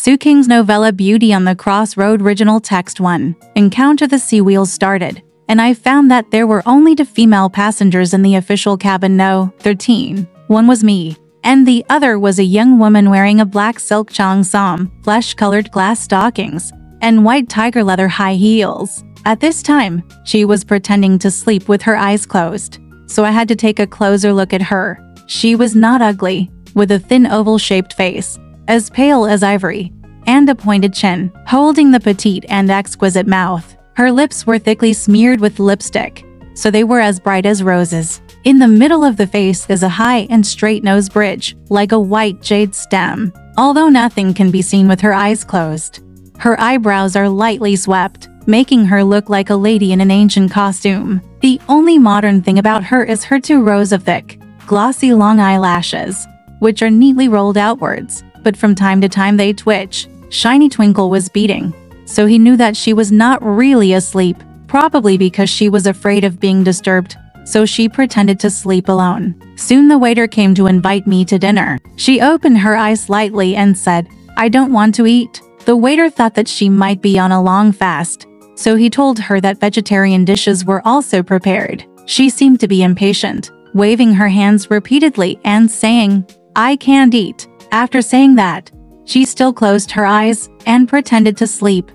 Qing's novella Beauty on the Crossroad original text 1. Encounter the sea wheels started, and I found that there were only 2 female passengers in the official cabin. No, 13. One was me, and the other was a young woman wearing a black silk cheongsam, flesh-colored glass stockings, and white tiger leather high heels. At this time, she was pretending to sleep with her eyes closed, so I had to take a closer look at her. She was not ugly, with a thin oval-shaped face, as pale as ivory, and a pointed chin, holding the petite and exquisite mouth. Her lips were thickly smeared with lipstick, so they were as bright as roses. In the middle of the face is a high and straight nose bridge, like a white jade stem, although nothing can be seen with her eyes closed. Her eyebrows are lightly swept, making her look like a lady in an ancient costume. The only modern thing about her is her 2 rows of thick, glossy long eyelashes, which are neatly rolled outwards, but from time to time they twitch. Shiny twinkle was beating, so he knew that she was not really asleep, probably because she was afraid of being disturbed, so she pretended to sleep alone. Soon the waiter came to invite me to dinner. She opened her eyes slightly and said, "I don't want to eat." The waiter thought that she might be on a long fast, so he told her that vegetarian dishes were also prepared. She seemed to be impatient, waving her hands repeatedly and saying, "I can't eat." After saying that, she still closed her eyes and pretended to sleep.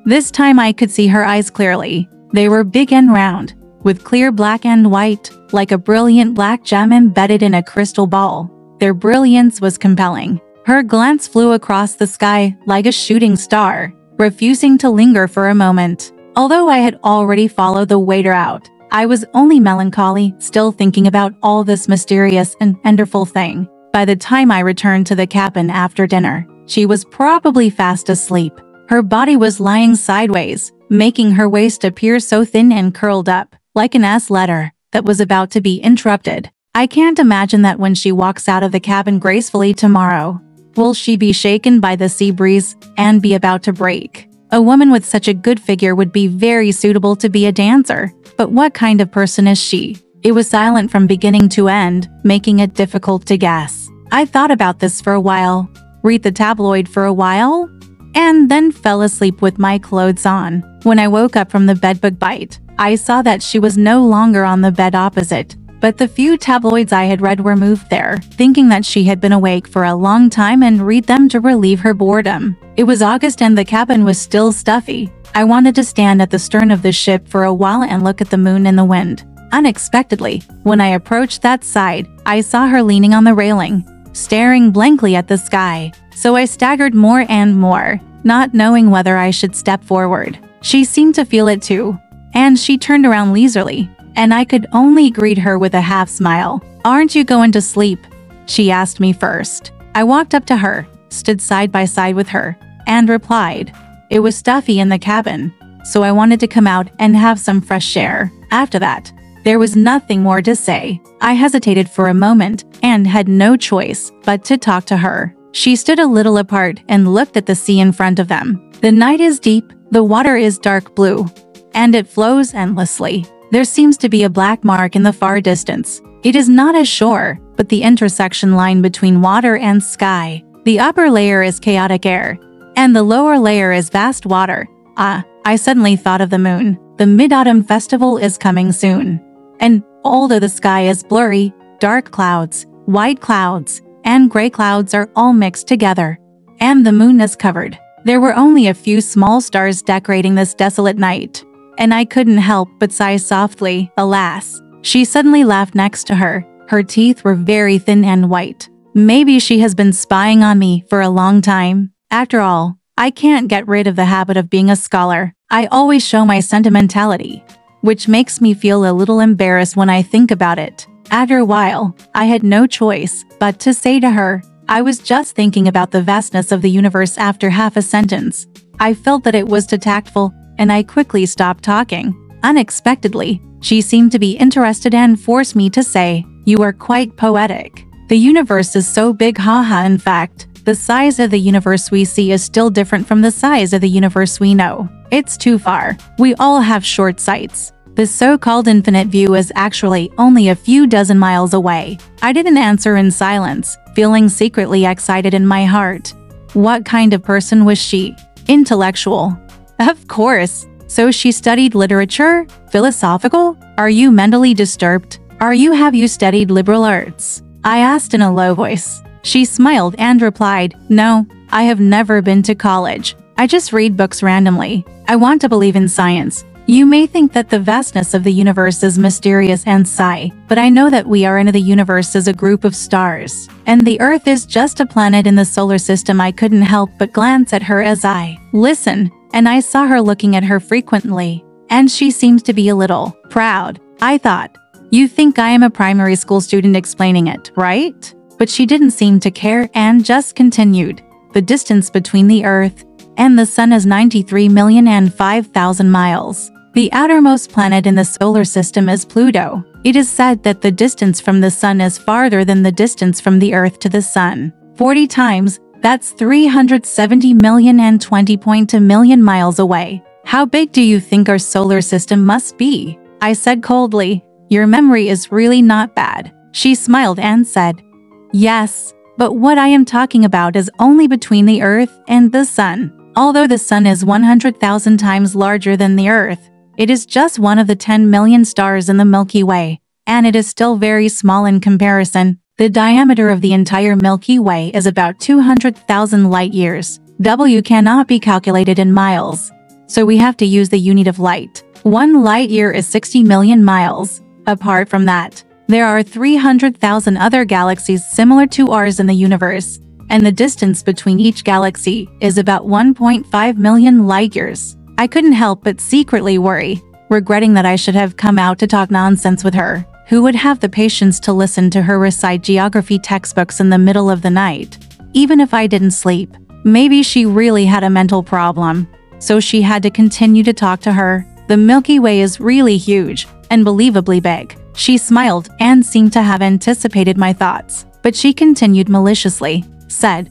This time I could see her eyes clearly. They were big and round, with clear black and white, like a brilliant black gem embedded in a crystal ball. Their brilliance was compelling. Her glance flew across the sky like a shooting star, refusing to linger for a moment. Although I had already followed the waiter out, I was only melancholy, still thinking about all this mysterious and wonderful thing. By the time I returned to the cabin after dinner, she was probably fast asleep. Her body was lying sideways, making her waist appear so thin and curled up, like an S letter, that was about to be interrupted. I can't imagine that when she walks out of the cabin gracefully tomorrow. Will she be shaken by the sea breeze and be about to break? A woman with such a good figure would be very suitable to be a dancer. But what kind of person is she? It was silent from beginning to end, making it difficult to guess. I thought about this for a while, read the tabloid for a while, and then fell asleep with my clothes on. When I woke up from the bedbug bite, I saw that she was no longer on the bed opposite, but the few tabloids I had read were moved there, thinking that she had been awake for a long time and read them to relieve her boredom. It was August and the cabin was still stuffy. I wanted to stand at the stern of the ship for a while and look at the moon and the wind. Unexpectedly, when I approached that side, I saw her leaning on the railing, staring blankly at the sky. So I staggered more and more, not knowing whether I should step forward. She seemed to feel it too, and she turned around leisurely, and I could only greet her with a half smile. "Aren't you going to sleep?" she asked me first. I walked up to her, stood side by side with her, and replied. It was stuffy in the cabin, so I wanted to come out and have some fresh air. After that, there was nothing more to say. I hesitated for a moment and had no choice but to talk to her. She stood a little apart and looked at the sea in front of them. The night is deep, the water is dark blue, and it flows endlessly. There seems to be a black mark in the far distance. It is not a shore, but the intersection line between water and sky. The upper layer is chaotic air, and the lower layer is vast water. I suddenly thought of the moon. The Mid-Autumn Festival is coming soon. And although the sky is blurry, dark clouds, white clouds, and gray clouds are all mixed together, and the moon is covered. There were only a few small stars decorating this desolate night, and I couldn't help but sigh softly, alas. She suddenly laughed next to her. Her teeth were very thin and white. Maybe she has been spying on me for a long time. After all, I can't get rid of the habit of being a scholar. I always show my sentimentality, which makes me feel a little embarrassed when I think about it. After a while, I had no choice but to say to her, I was just thinking about the vastness of the universe. After half a sentence, I felt that it was too tactful, and I quickly stopped talking. Unexpectedly, she seemed to be interested and forced me to say, "You are quite poetic. The universe is so big, haha. In fact, the size of the universe we see is still different from the size of the universe we know. It's too far. We all have short sights. The so-called infinite view is actually only a few dozen miles away." I didn't answer in silence, feeling secretly excited in my heart. What kind of person was she? Intellectual. Of course. So she studied literature? Philosophical? Are you mentally disturbed? Have you studied liberal arts? I asked in a low voice. She smiled and replied, no, I have never been to college. I just read books randomly. I want to believe in science. You may think that the vastness of the universe is mysterious and sigh, but I know that we are in the universe as a group of stars, and the Earth is just a planet in the solar system. I couldn't help but glance at her as I listened, and I saw her looking at her frequently, and she seemed to be a little proud. I thought, you think I am a primary school student explaining it, right? But she didn't seem to care and just continued. The distance between the Earth and the Sun is 93,005,000 miles. The outermost planet in the solar system is Pluto. It is said that the distance from the Sun is farther than the distance from the Earth to the Sun. 40 times, that's 370,020.2 million miles away. How big do you think our solar system must be? I said coldly. Your memory is really not bad. She smiled and said, yes, but what I am talking about is only between the Earth and the Sun. Although the Sun is 100,000 times larger than the Earth, it is just one of the 10 million stars in the Milky Way, and it is still very small in comparison. The diameter of the entire Milky Way is about 200,000 light-years. W cannot be calculated in miles, so we have to use the unit of light. 1 light-year is 60 million miles. Apart from that, there are 300,000 other galaxies similar to ours in the universe, and the distance between each galaxy is about 1.5 million light-years. I couldn't help but secretly worry, regretting that I should have come out to talk nonsense with her. Who would have the patience to listen to her recite geography textbooks in the middle of the night? Even if I didn't sleep, maybe she really had a mental problem, so she had to continue to talk to her. The Milky Way is really huge, unbelievably big. She smiled and seemed to have anticipated my thoughts, but she continued maliciously, said,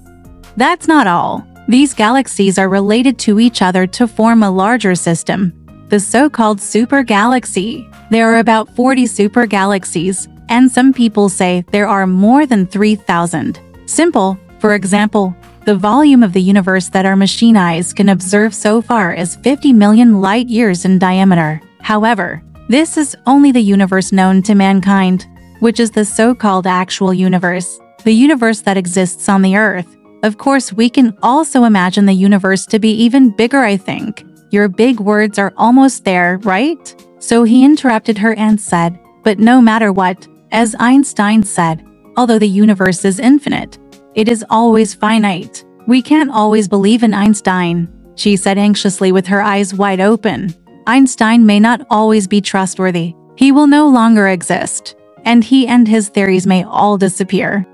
that's not all. These galaxies are related to each other to form a larger system, the so-called supergalaxy. There are about 40 supergalaxies, and some people say there are more than 3,000. Simple, for example, the volume of the universe that our machine eyes can observe so far is 50 million light-years in diameter. However, this is only the universe known to mankind, which is the so-called actual universe, the universe that exists on the Earth. Of course, we can also imagine the universe to be even bigger, I think. Your big words are almost there, right? So he interrupted her and said, but no matter what, as Einstein said, although the universe is infinite, it is always finite. We can't always believe in Einstein, she said anxiously with her eyes wide open. Einstein may not always be trustworthy. He will no longer exist. And he and his theories may all disappear.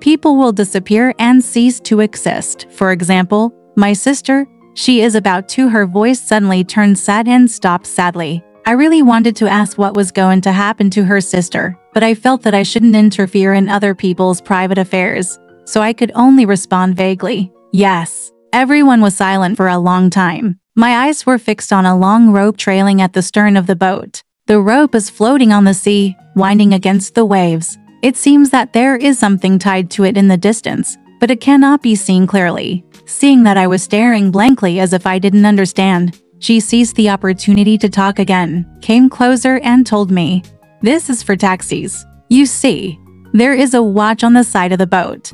People will disappear and cease to exist. For example, my sister, she is about to. Her voice suddenly turned sad and stopped sadly. I really wanted to ask what was going to happen to her sister, but I felt that I shouldn't interfere in other people's private affairs, so I could only respond vaguely. Yes. Everyone was silent for a long time. My eyes were fixed on a long rope trailing at the stern of the boat. The rope is floating on the sea, winding against the waves. It seems that there is something tied to it in the distance, but it cannot be seen clearly. Seeing that I was staring blankly as if I didn't understand, she seized the opportunity to talk again, came closer and told me, this is for taxis. You see, there is a watch on the side of the boat.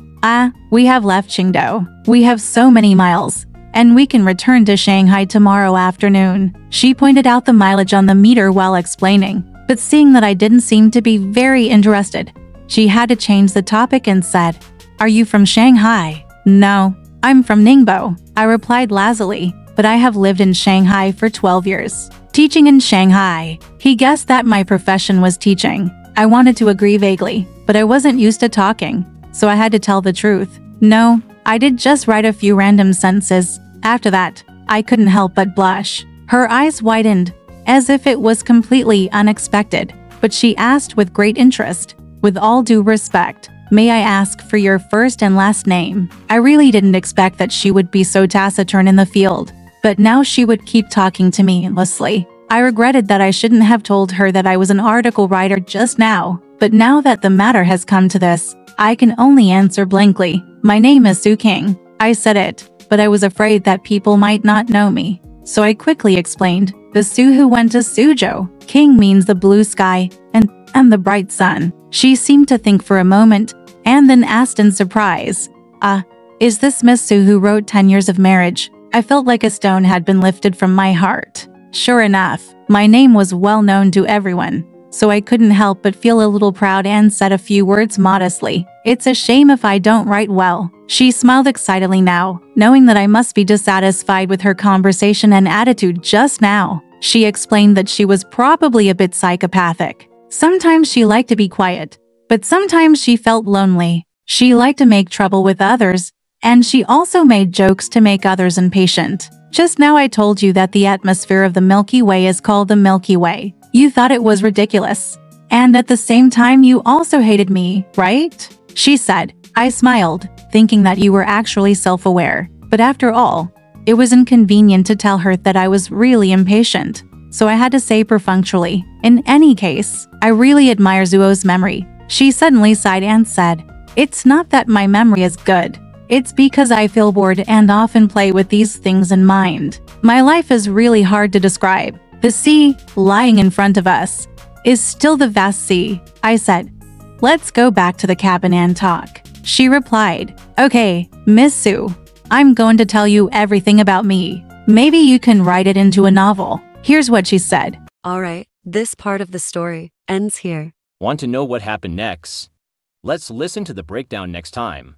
We have left Qingdao. We have so many miles, and we can return to Shanghai tomorrow afternoon. She pointed out the mileage on the meter while explaining, but seeing that I didn't seem to be very interested, she had to change the topic and said, are you from Shanghai? No, I'm from Ningbo, I replied lazily, but I have lived in Shanghai for 12 years. Teaching in Shanghai. He guessed that my profession was teaching. I wanted to agree vaguely, but I wasn't used to talking, so I had to tell the truth. No, I did just write a few random sentences. After that, I couldn't help but blush. Her eyes widened, as if it was completely unexpected, but she asked with great interest, with all due respect, may I ask for your first and last name? I really didn't expect that she would be so taciturn in the field, but now she would keep talking to me endlessly. I regretted that I shouldn't have told her that I was an article writer just now, but now that the matter has come to this, I can only answer blankly. My name is Qing. I said it, but I was afraid that people might not know me. So I quickly explained, the Su who went to Suzhou. Qing means the blue sky, and the bright sun. She seemed to think for a moment, and then asked in surprise, is this Miss Su who wrote 10 Years of Marriage? I felt like a stone had been lifted from my heart. Sure enough, my name was well known to everyone, so I couldn't help but feel a little proud and said a few words modestly. It's a shame if I don't write well. She smiled excitedly now, knowing that I must be dissatisfied with her conversation and attitude just now. She explained that she was probably a bit psychopathic. Sometimes she liked to be quiet, but sometimes she felt lonely. She liked to make trouble with others, and she also made jokes to make others impatient. Just now I told you that the atmosphere of the Milky Way is called the Milky Way. You thought it was ridiculous. And at the same time you also hated me, right? She said. I smiled, thinking that you were actually self-aware. But after all, it was inconvenient to tell her that I was really impatient. So I had to say perfunctorily, in any case, I really admire Zuo's memory. She suddenly sighed and said, it's not that my memory is good. It's because I feel bored and often play with these things in mind. My life is really hard to describe. The sea, lying in front of us, is still the vast sea. I said, let's go back to the cabin and talk. She replied, okay, Miss Su, I'm going to tell you everything about me. Maybe you can write it into a novel. Here's what she said. All right, this part of the story ends here. Want to know what happened next? Let's listen to the breakdown next time.